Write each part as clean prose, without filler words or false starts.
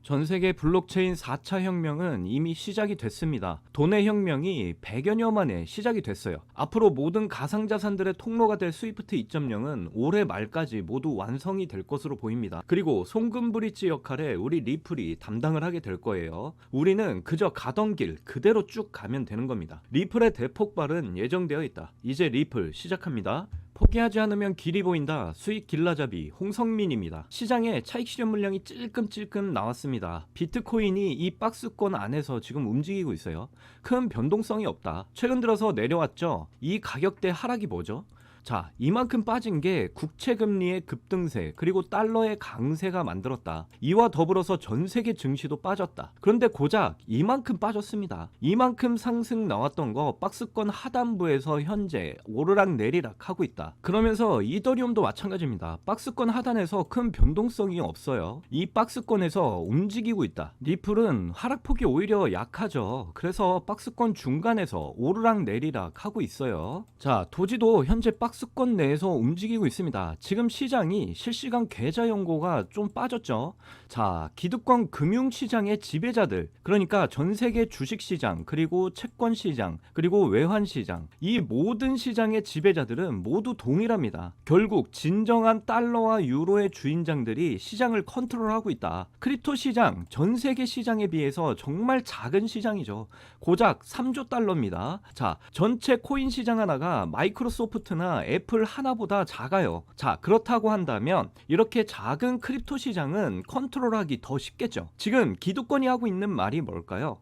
전 세계 블록체인 4차 혁명은 이미 시작이 됐습니다. 돈의 혁명이 100여 년 만에 시작이 됐어요. 앞으로 모든 가상자산들의 통로가 될 스위프트 2.0은 올해 말까지 모두 완성이 될 것으로 보입니다. 그리고 송금 브릿지 역할에 우리 리플이 담당을 하게 될 거예요. 우리는 그저 가던 길 그대로 쭉 가면 되는 겁니다. 리플의 대폭발은 예정되어 있다. 이제 리플 시작합니다. 포기하지 않으면 길이 보인다. 수익 길라잡이 홍성민입니다. 시장에 차익 실현 물량이 찔끔찔끔 나왔습니다. 비트코인이 이 박스권 안에서 지금 움직이고 있어요. 큰 변동성이 없다. 최근 들어서 내려왔죠. 이 가격대 하락이 뭐죠? 자, 이만큼 빠진 게 국채금리의 급등세 그리고 달러의 강세가 만들었다. 이와 더불어서 전 세계 증시도 빠졌다. 그런데 고작 이만큼 빠졌습니다. 이만큼 상승 나왔던 거 박스권 하단부에서 현재 오르락 내리락 하고 있다. 그러면서 이더리움도 마찬가지입니다. 박스권 하단에서 큰 변동성이 없어요. 이 박스권에서 움직이고 있다. 리플은 하락폭이 오히려 약하죠. 그래서 박스권 중간에서 오르락 내리락 하고 있어요. 자, 도지도 현재 박스권 내에서 움직이고 있습니다. 지금 시장이 실시간 계좌 연고가 좀 빠졌죠. 자, 기득권 금융시장의 지배자들, 그러니까 전 세계 주식시장, 그리고 채권시장, 그리고 외환시장, 이 모든 시장의 지배자들은 모두 동일합니다. 결국 진정한 달러와 유로의 주인장들이 시장을 컨트롤하고 있다. 크립토 시장, 전 세계 시장에 비해서 정말 작은 시장이죠. 고작 3조 달러입니다. 자, 전체 코인 시장 하나가 마이크로소프트나 애플 하나보다 작아요. 자, 그렇다고 한다면 이렇게 작은 크립토 시장은 컨트롤하기 더 쉽겠죠. 지금 기득권이 하고 있는 말이 뭘까요?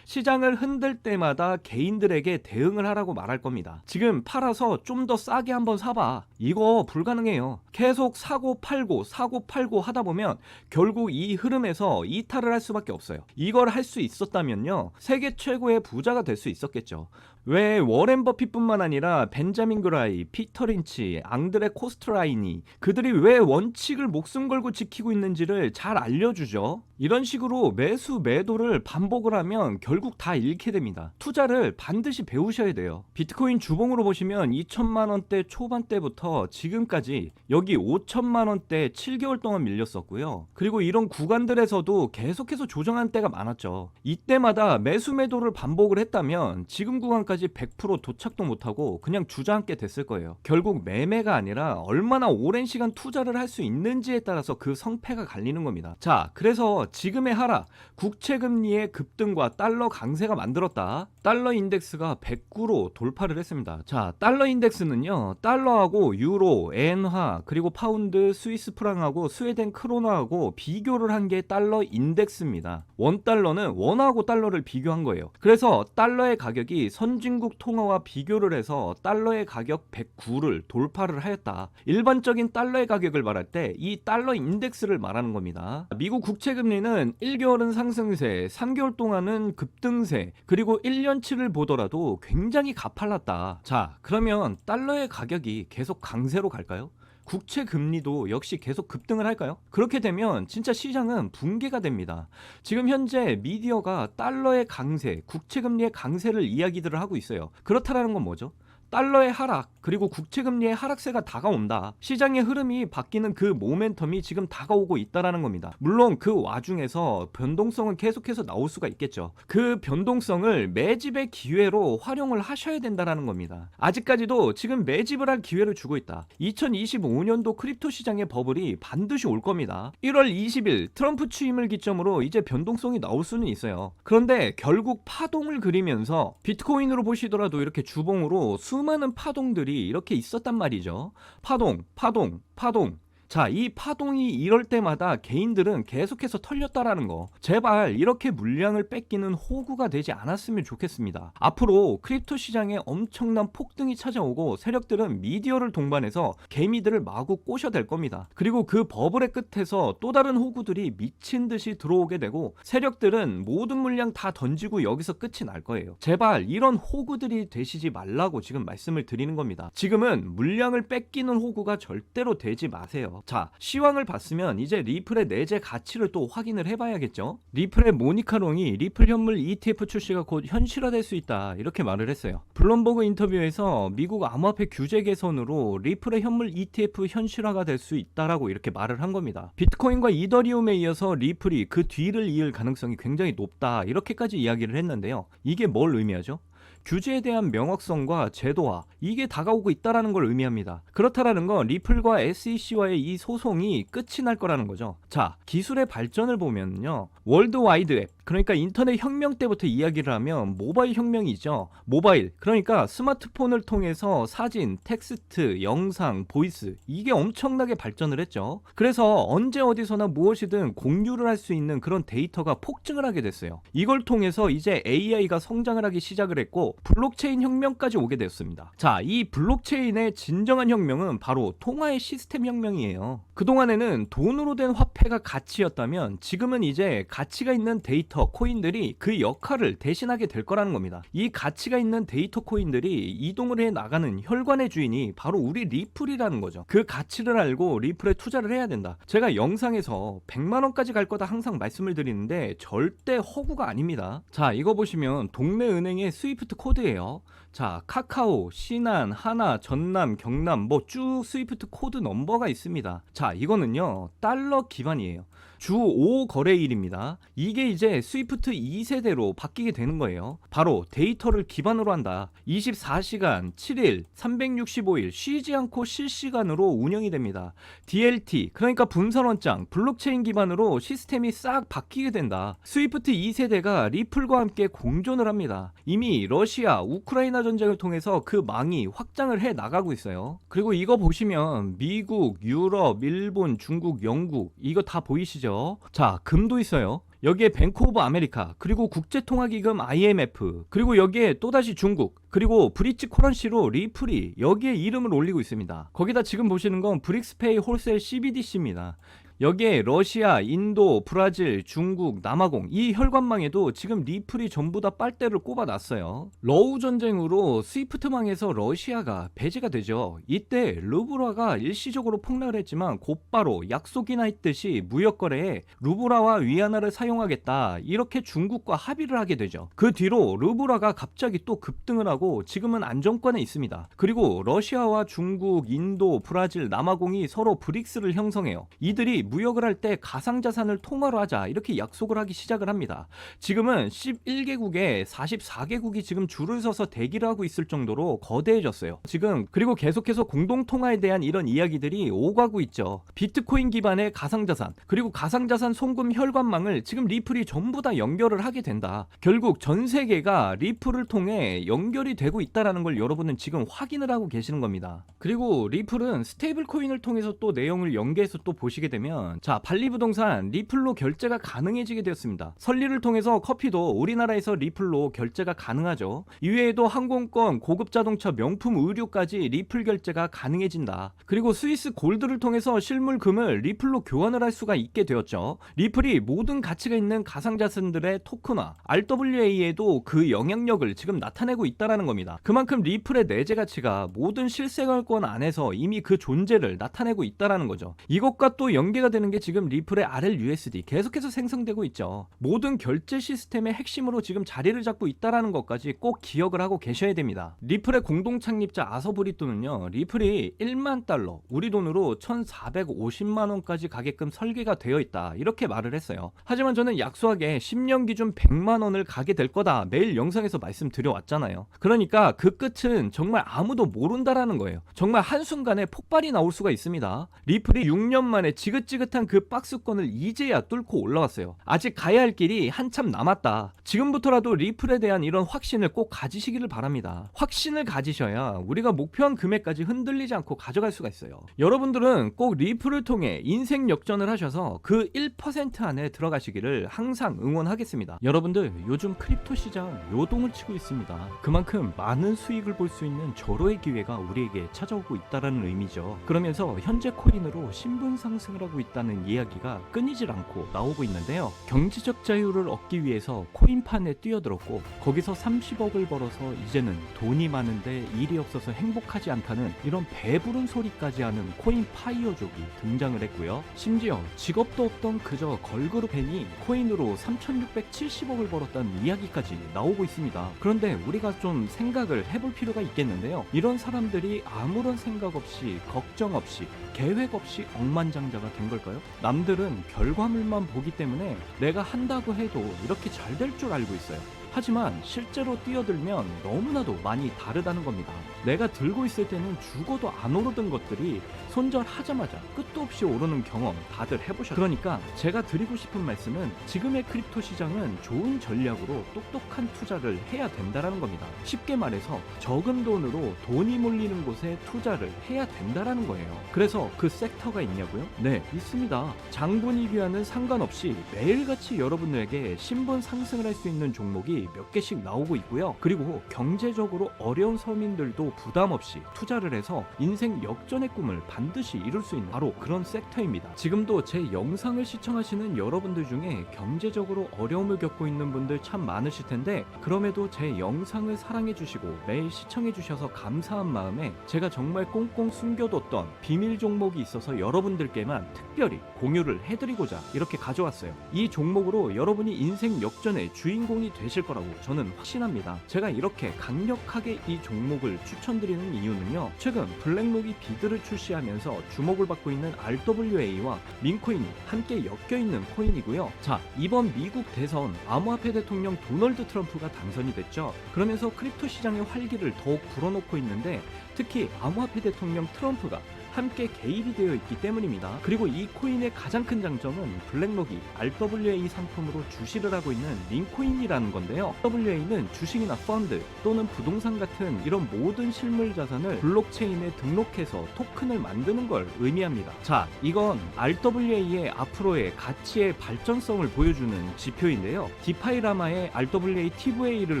시장을 흔들 때마다 개인들에게 대응을 하라고 말할 겁니다. 지금 팔아서 좀 더 싸게 한번 사봐. 이거 불가능해요. 계속 사고 팔고 하다 보면 결국 이 흐름에서 이탈을 할 수밖에 없어요. 이걸 할 수 있었다면요, 세계 최고의 부자가 될 수 있었겠죠. 왜 워렌 버핏뿐만 아니라 벤자민 그라이, 피터 린치, 앙드레 코스트라이니, 그들이 왜 원칙을 목숨 걸고 지키고 있는지를 잘 알려주죠. 이런 식으로 매수 매도를 반복을 하면 결국 다 잃게 됩니다. 투자를 반드시 배우셔야 돼요. 비트코인 주봉으로 보시면 2천만 원대 초반대부터 지금까지 여기 5천만 원대 7개월 동안 밀렸었고요. 그리고 이런 구간들에서도 계속해서 조정한 때가 많았죠. 이때마다 매수 매도를 반복을 했다면 지금 구간까지 100% 도착도 못하고 그냥 주저앉게 됐을 거예요. 결국 매매가 아니라 얼마나 오랜 시간 투자를 할 수 있는지에 따라서 그 성패가 갈리는 겁니다. 자, 그래서 지금의 하락, 국채금리의 급등과 달러 강세가 만들었다. 달러 인덱스가 109로 돌파를 했습니다. 자, 달러 인덱스는요, 달러하고 유로, 엔화, 그리고 파운드, 스위스 프랑하고 스웨덴 크로나하고 비교를 한 게 달러 인덱스입니다. 원달러는 원하고 달러를 비교한 거예요. 그래서 달러의 가격이 선진국 통화와 비교를 해서 달러의 가격 109를 돌파를 하였다. 일반적인 달러의 가격을 말할 때 이 달러 인덱스를 말하는 겁니다. 미국 국채금리는 1개월은 상승세, 3개월 동안은 급등세, 그리고 1년치를 보더라도 굉장히 가팔랐다. 자, 그러면 달러의 가격이 계속 강세로 갈까요? 국채 금리도 역시 계속 급등을 할까요? 그렇게 되면 진짜 시장은 붕괴가 됩니다. 지금 현재 미디어가 달러의 강세, 국채 금리의 강세를 이야기들을 하고 있어요. 그렇다라는 건 뭐죠? 달러의 하락, 그리고 국채금리의 하락세가 다가온다. 시장의 흐름이 바뀌는 그 모멘텀이 지금 다가오고 있다라는 겁니다. 물론 그 와중에서 변동성은 계속해서 나올 수가 있겠죠. 그 변동성을 매집의 기회로 활용을 하셔야 된다라는 겁니다. 아직까지도 지금 매집을 할 기회를 주고 있다. 2025년도 크립토 시장의 버블이 반드시 올 겁니다. 1월 20일 트럼프 취임을 기점으로 이제 변동성이 나올 수는 있어요. 그런데 결국 파동을 그리면서 비트코인으로 보시더라도 이렇게 주봉으로 수많은 파동들이 이렇게 있었단 말이죠. 파동. 자, 이 파동이 이럴 때마다 개인들은 계속해서 털렸다라는 거. 제발 이렇게 물량을 뺏기는 호구가 되지 않았으면 좋겠습니다. 앞으로 크립토 시장에 엄청난 폭등이 찾아오고 세력들은 미디어를 동반해서 개미들을 마구 꼬셔댈 겁니다. 그리고 그 버블의 끝에서 또 다른 호구들이 미친 듯이 들어오게 되고 세력들은 모든 물량 다 던지고 여기서 끝이 날 거예요. 제발 이런 호구들이 되시지 말라고 지금 말씀을 드리는 겁니다. 지금은 물량을 뺏기는 호구가 절대로 되지 마세요. 있어요. 자, 시황을 봤으면 이제 리플의 내재 가치를 또 확인을 해봐야겠죠. 리플의 모니카 롱이 리플 현물 ETF 출시가 곧 현실화될 수 있다 이렇게 말을 했어요. 블룸버그 인터뷰에서 미국 암호화폐 규제 개선으로 리플의 현물 ETF 현실화가 될 수 있다라고 이렇게 말을 한 겁니다. 비트코인과 이더리움에 이어서 리플이 그 뒤를 이을 가능성이 굉장히 높다 이렇게까지 이야기를 했는데요. 이게 뭘 의미하죠? 규제에 대한 명확성과 제도화 이게 다가오고 있다라는 걸 의미합니다. 그렇다라는 건 리플과 SEC와의 이 소송이 끝이 날 거라는 거죠. 자, 기술의 발전을 보면요. 월드와이드 웹 그러니까 인터넷 혁명 때부터 이야기를 하면 모바일 혁명이죠. 모바일 그러니까 스마트폰을 통해서 사진, 텍스트, 영상, 보이스 이게 엄청나게 발전을 했죠. 그래서 언제 어디서나 무엇이든 공유를 할 수 있는 그런 데이터가 폭증을 하게 됐어요. 이걸 통해서 이제 AI가 성장을 하기 시작을 했고 블록체인 혁명까지 오게 되었습니다. 자, 이 블록체인의 진정한 혁명은 바로 통화의 시스템 혁명이에요. 그동안에는 돈으로 된 화폐가 가치였다면 지금은 이제 가치가 있는 데이터 코인들이 그 역할을 대신하게 될 거라는 겁니다. 이 가치가 있는 데이터 코인들이 이동을 해 나가는 혈관의 주인이 바로 우리 리플이라는 거죠. 그 가치를 알고 리플에 투자를 해야 된다. 제가 영상에서 100만 원까지 갈 거다 항상 말씀을 드리는데 절대 허구가 아닙니다. 자, 이거 보시면 동네 은행의 스위프트 코드예요. 자, 카카오, 신한, 하나, 전남, 경남 뭐 쭉 스위프트 코드 넘버가 있습니다. 자, 이거는요 달러 기반이에요. 주 5 거래일입니다. 이게 이제 스위프트 2세대로 바뀌게 되는 거예요. 바로 데이터를 기반으로 한다. 24시간, 7일, 365일 쉬지 않고 실시간으로 운영이 됩니다. DLT 그러니까 분선원장, 블록체인 기반으로 시스템이 싹 바뀌게 된다. 스위프트 2세대가 리플과 함께 공존을 합니다. 이미 러시아, 우크라이나 전쟁을 통해서 그 망이 확장을 해 나가고 있어요. 그리고 이거 보시면 미국, 유럽, 일본, 중국, 영국 이거 다 보이시죠? 자, 금도 있어요. 여기에 뱅크 오브 아메리카 그리고 국제통화기금 IMF 그리고 여기에 또다시 중국 그리고 브릿지 코런시로 리플이 여기에 이름을 올리고 있습니다. 거기다 지금 보시는 건 브릭스페이 홀셀 CBDC입니다. 여기에 러시아, 인도, 브라질, 중국, 남아공 이 혈관망에도 지금 리플이 전부 다 빨대를 꼽아놨어요. 러우 전쟁으로 스위프트망에서 러시아가 배제가 되죠. 이때 루브라가 일시적으로 폭락을 했지만 곧바로 약속이나 했듯이 무역거래에 루브라와 위안화를 사용하겠다 이렇게 중국과 합의를 하게 되죠. 그 뒤로 루브라가 갑자기 또 급등을 하고 지금은 안정권에 있습니다. 그리고 러시아와 중국, 인도, 브라질, 남아공이 서로 브릭스를 형성해요. 이들이 무역을 할 때 가상자산을 통화로 하자 이렇게 약속을 하기 시작을 합니다. 지금은 11개국에 44개국이 지금 줄을 서서 대기를 하고 있을 정도로 거대해졌어요. 지금 그리고 계속해서 공동통화에 대한 이런 이야기들이 오가고 있죠. 비트코인 기반의 가상자산 그리고 가상자산 송금 혈관망을 지금 리플이 전부 다 연결을 하게 된다. 결국 전 세계가 리플을 통해 연결이 되고 있다는 걸 여러분은 지금 확인을 하고 계시는 겁니다. 그리고 리플은 스테이블 코인을 통해서 또 내용을 연계해서 또 보시게 되면 자, 발리부동산 리플로 결제가 가능해지게 되었습니다. 설리를 통해서 커피도 우리나라에서 리플로 결제가 가능하죠. 이외에도 항공권, 고급 자동차, 명품 의류까지 리플 결제가 가능해진다. 그리고 스위스 골드를 통해서 실물 금을 리플로 교환을 할 수가 있게 되었죠. 리플이 모든 가치가 있는 가상자산들의 토큰화, RWA에도 그 영향력을 지금 나타내고 있다는 겁니다. 그만큼 리플의 내재 가치가 모든 실생활권 안에서 이미 그 존재를 나타내고 있다는 거죠. 이것과 또 연계가 되는 게 지금 리플의 RLUSD 계속해서 생성되고 있죠. 모든 결제 시스템의 핵심으로 지금 자리를 잡고 있다는 것까지 꼭 기억을 하고 계셔야 됩니다. 리플의 공동 창립자 아서브리또는요 리플이 1만 달러 우리 돈으로 1,450만 원까지 가게끔 설계가 되어 있다 이렇게 말을 했어요. 하지만 저는 약소하게 10년 기준 100만 원을 가게 될 거다 매일 영상에서 말씀드려왔잖아요. 그러니까 그 끝은 정말 아무도 모른다라는 거예요. 정말 한순간에 폭발이 나올 수가 있습니다. 리플이 6년 만에 지긋지긋한 그 박스권을 이제야 뚫고 올라왔어요. 아직 가야 할 길이 한참 남았다. 지금부터라도 리플에 대한 이런 확신을 꼭 가지시기를 바랍니다. 확신을 가지셔야 우리가 목표한 금액까지 흔들리지 않고 가져갈 수가 있어요. 여러분들은 꼭 리플을 통해 인생 역전을 하셔서 그 1% 안에 들어가시기를 항상 응원하겠습니다. 여러분들 요즘 크립토 시장 요동을 치고 있습니다. 그만큼 많은 수익을 볼 수 있는 절호의 기회가 우리에게 찾아오고 있다는 의미죠. 그러면서 현재 코인으로 신분 상승을 하고 있다는 이야기가 끊이질 않고 나오고 있는데요. 경제적 자유를 얻기 위해서 코인판에 뛰어들었고 거기서 30억을 벌어서 이제는 돈이 많은데 일이 없어서 행복하지 않다는 이런 배부른 소리까지 하는 코인 파이어족이 등장을 했고요. 심지어 직업도 없던 그저 걸그룹 팬이 코인으로 3,670억을 벌었다는 이야기까지 나오고 있습니다. 그런데 우리가 좀 생각을 해볼 필요가 있겠는데요. 이런 사람들이 아무런 생각 없이 걱정 없이 계획 없이 억만장자가 된 걸까요? 남들은 결과물만 보기 때문에 내가 한다고 해도 이렇게 잘 될 줄 알고 있어요. 하지만 실제로 뛰어들면 너무나도 많이 다르다는 겁니다. 내가 들고 있을 때는 죽어도 안 오르던 것들이 손절하자마자 끝도 없이 오르는 경험 다들 해보셨죠? 그러니까 제가 드리고 싶은 말씀은 지금의 크립토 시장은 좋은 전략으로 똑똑한 투자를 해야 된다는 겁니다. 쉽게 말해서 적은 돈으로 돈이 몰리는 곳에 투자를 해야 된다는 거예요. 그래서 그 섹터가 있냐고요? 네, 있습니다. 장분위기와는 상관없이 매일같이 여러분들에게 신분 상승을 할 수 있는 종목이 몇 개씩 나오고 있고요. 그리고 경제적으로 어려운 서민들도 부담 없이 투자를 해서 인생 역전의 꿈을 반드시 이룰 수 있는 바로 그런 섹터입니다. 지금도 제 영상을 시청하시는 여러분들 중에 경제적으로 어려움을 겪고 있는 분들 참 많으실 텐데 그럼에도 제 영상을 사랑해 주시고 매일 시청해 주셔서 감사한 마음에 제가 정말 꽁꽁 숨겨뒀던 비밀 종목이 있어서 여러분들께만 특별히 공유를 해드리고자 이렇게 가져왔어요. 이 종목으로 여러분이 인생 역전의 주인공이 되실 거라고 저는 확신합니다. 제가 이렇게 강력하게 이 종목을 추천드리는 이유는요. 최근 블랙록이 비드를 출시하면서 주목을 받고 있는 RWA와 민코인이 함께 엮여있는 코인이고요. 자, 이번 미국 대선 암호화폐 대통령 도널드 트럼프가 당선이 됐죠. 그러면서 크립토 시장의 활기를 더욱 불어넣고 있는데 특히 암호화폐 대통령 트럼프가 함께 개입이 되어 있기 때문입니다. 그리고 이 코인의 가장 큰 장점은 블랙록이 RWA 상품으로 주시를 하고 있는 민코인이라는 건데요. RWA는 주식이나 펀드 또는 부동산 같은 이런 모든 실물 자산을 블록체인에 등록해서 토큰을 만드는 걸 의미합니다. 자, 이건 RWA의 앞으로의 가치의 발전성을 보여주는 지표인데요. 디파이라마의 RWA TVA를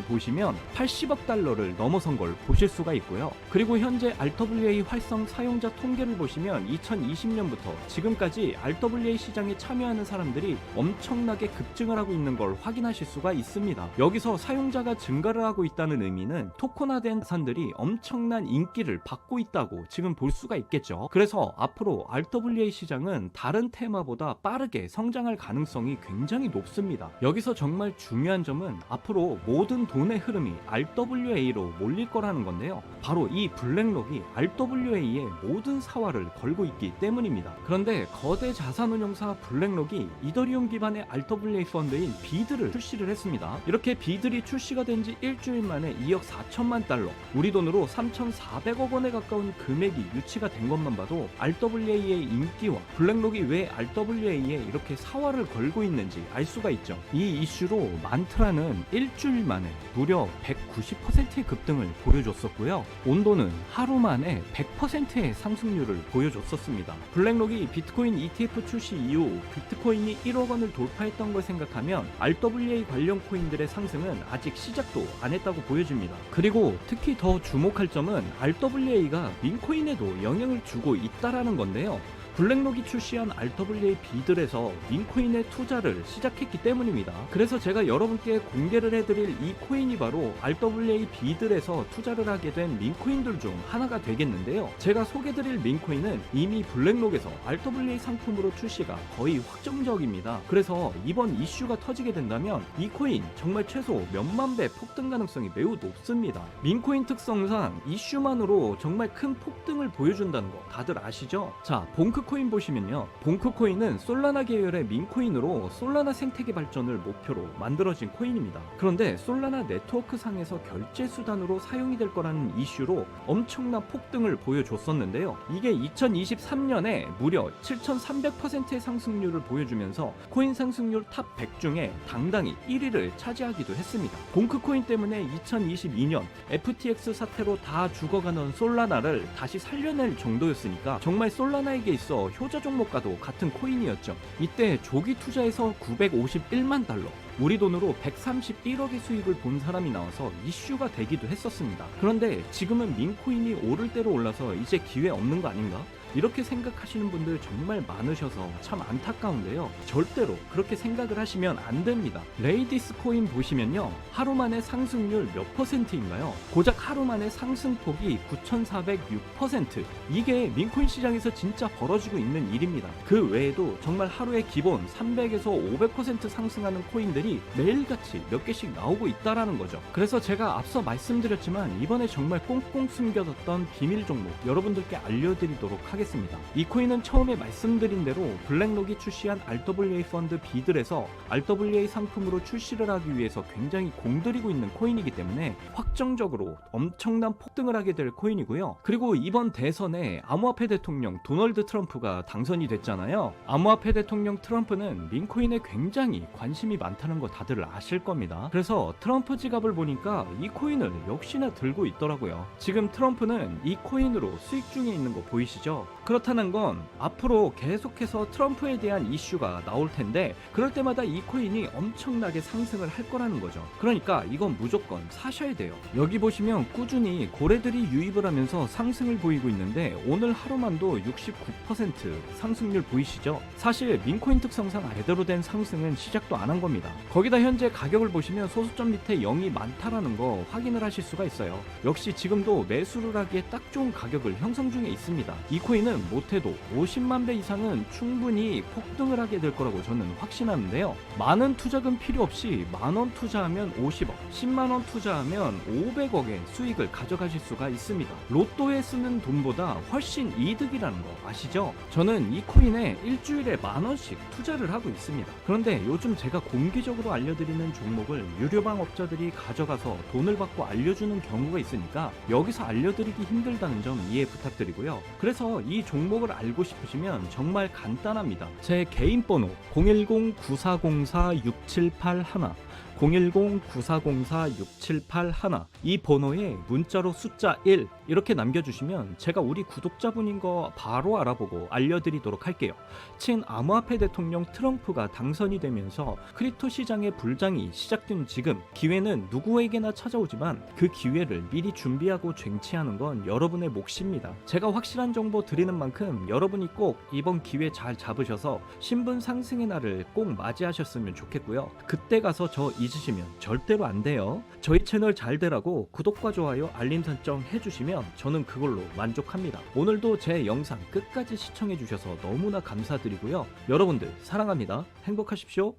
보시면 80억 달러를 넘어선 걸 보실 수가 있고요. 그리고 현재 RWA 활성 사용자 통계를 보시면 2020년부터 지금까지 RWA 시장에 참여하는 사람들이 엄청나게 급증을 하고 있는 걸 확인하실 수가 있습니다. 여기서 사용자가 증가를 하고 있다는 의미는 토큰화된 자산들이 엄청난 인기를 받고 있다고 지금 볼 수가 있겠죠. 그래서 앞으로 RWA 시장은 다른 테마보다 빠르게 성장할 가능성이 굉장히 높습니다. 여기서 정말 중요한 점은 앞으로 모든 돈의 흐름이 RWA로 몰릴 거라는 건데요. 바로 이 블랙록이 RWA의 모든 사활을 걸고 있기 때문입니다. 그런데 거대 자산운용사 블랙록이 이더리움 기반의 RWA 펀드인 비드를 출시를 했습니다. 이렇게 비들이 출시가 된 지 일주일 만에 2억 4천만 달러, 우리 돈으로 3,400억 원에 가까운 금액이 유치가 된 것만 봐도 RWA의 인기와 블랙록이 왜 RWA에 이렇게 사활을 걸고 있는지 알 수가 있죠. 이 이슈로 만트라는 일주일 만에 무려 190%의 급등을 보여줬었고요. 온도는 하루 만에 100%의 상승률을 보여줬었습니다. 블랙록이 비트코인 ETF 출시 이후 비트코인이 1억 원을 돌파했던 걸 생각하면 RWA 관련 코인들의 상승은 아직 시작도 안 했다고 보여집니다. 그리고 특히 더 주목할 점은 RWA가 민코인에도 영향을 주고 있다라는 건데요. 블랙록이 출시한 RWA 비들에서 민코인의 투자를 시작했기 때문입니다. 그래서 제가 여러분께 공개를 해드릴 이 코인이 바로 RWA 비들에서 투자를 하게 된 민코인들 중 하나가 되겠는데요. 제가 소개드릴 민코인은 이미 블랙록에서 RWA 상품으로 출시가 거의 확정적입니다. 그래서 이번 이슈가 터지게 된다면 이 코인 정말 최소 몇만 배 폭등 가능성이 매우 높습니다. 민코인 특성상 이슈만으로 정말 큰 폭등을 보여준다는 거 다들 아시죠? 자, 봉크코인 보시면요. 봉크코인은 솔라나 계열의 민코인으로 솔라나 생태계 발전을 목표로 만들어진 코인입니다. 그런데 솔라나 네트워크 상에서 결제 수단으로 사용이 될 거라는 이슈로 엄청난 폭등을 보여줬었는데요. 이게 2023년에 무려 7,300%의 상승률을 보여주면서 코인 상승률 탑 100 중에 당당히 1위를 차지하기도 했습니다. 봉크코인 때문에 2022년 FTX 사태로 다 죽어가는 솔라나를 다시 살려낼 정도였으니까 정말 솔라나에게 있어 효자 종목과도 같은 코인이었죠. 이때 조기 투자에서 951만 달러, 우리 돈으로 131억의 수익을 본 사람이 나와서 이슈가 되기도 했었습니다. 그런데 지금은 민코인이 오를 대로 올라서 이제 기회 없는 거 아닌가? 이렇게 생각하시는 분들 정말 많으셔서 참 안타까운데요. 절대로 그렇게 생각을 하시면 안 됩니다. 레이디스 코인 보시면요, 하루 만에 상승률 몇 %인가요? 고작 하루 만에 상승폭이 9,406%. 이게 민코인 시장에서 진짜 벌어지고 있는 일입니다. 그 외에도 정말 하루에 기본 300에서 500% 상승하는 코인들이 매일같이 몇 개씩 나오고 있다라는 거죠. 그래서 제가 앞서 말씀드렸지만 이번에 정말 꽁꽁 숨겨뒀던 비밀 종목 여러분들께 알려드리도록 하겠습니다. 이 코인은 처음에 말씀드린 대로 블랙록이 출시한 RWA 펀드 비들에서 RWA 상품으로 출시를 하기 위해서 굉장히 공들이고 있는 코인이기 때문에 확정적으로 엄청난 폭등을 하게 될 코인이고요. 그리고 이번 대선에 암호화폐 대통령 도널드 트럼프가 당선이 됐잖아요. 암호화폐 대통령 트럼프는 민코인에 굉장히 관심이 많다는 거 다들 아실 겁니다. 그래서 트럼프 지갑을 보니까 이 코인을 역시나 들고 있더라고요. 지금 트럼프는 이 코인으로 수익 중에 있는 거 보이시죠? 그렇다는 건 앞으로 계속해서 트럼프에 대한 이슈가 나올 텐데 그럴 때마다 이 코인이 엄청나게 상승을 할 거라는 거죠. 그러니까 이건 무조건 사셔야 돼요. 여기 보시면 꾸준히 고래들이 유입을 하면서 상승을 보이고 있는데 오늘 하루만도 69% 상승률 보이시죠? 사실 민코인 특성상 제대로 된 상승은 시작도 안 한 겁니다. 거기다 현재 가격을 보시면 소수점 밑에 0이 많다라는 거 확인을 하실 수가 있어요. 역시 지금도 매수를 하기에 딱 좋은 가격을 형성 중에 있습니다. 이 코인은 못해도 50만 배 이상은 충분히 폭등을 하게 될 거라고 저는 확신하는데요. 많은 투자금 필요 없이 만원 투자하면 50억, 10만원 투자하면 500억의 수익을 가져가실 수가 있습니다. 로또에 쓰는 돈보다 훨씬 이득이라는 거 아시죠? 저는 이 코인에 일주일에 만원씩 투자를 하고 있습니다. 그런데 요즘 제가 공개적으로 알려드리는 종목을 유료방 업자들이 가져가서 돈을 받고 알려주는 경우가 있으니까 여기서 알려드리기 힘들다는 점 이해 부탁드리고요. 그래서 이 종목을 알고 싶으시면 정말 간단합니다. 제 개인 번호 010-9404-6781 010-9404-6781 이 번호에 문자로 숫자 1 이렇게 남겨주시면 제가 우리 구독자분인 거 바로 알아보고 알려드리도록 할게요. 친암호화폐 대통령 트럼프가 당선이 되면서 크립토 시장의 불장이 시작된 지금 기회는 누구에게나 찾아오지만 그 기회를 미리 준비하고 쟁취하는 건 여러분의 몫입니다. 제가 확실한 정보 드리는 만큼 여러분이 꼭 이번 기회 잘 잡으셔서 신분 상승의 날을 꼭 맞이하셨으면 좋겠고요. 그때 가서 저 잊으시면 절대로 안 돼요. 저희 채널 잘 되라고 구독과 좋아요 알림 설정 해주시면 저는 그걸로 만족합니다. 오늘도 제 영상 끝까지 시청해 주셔서 너무나 감사드리고요. 여러분들 사랑합니다. 행복하십시오.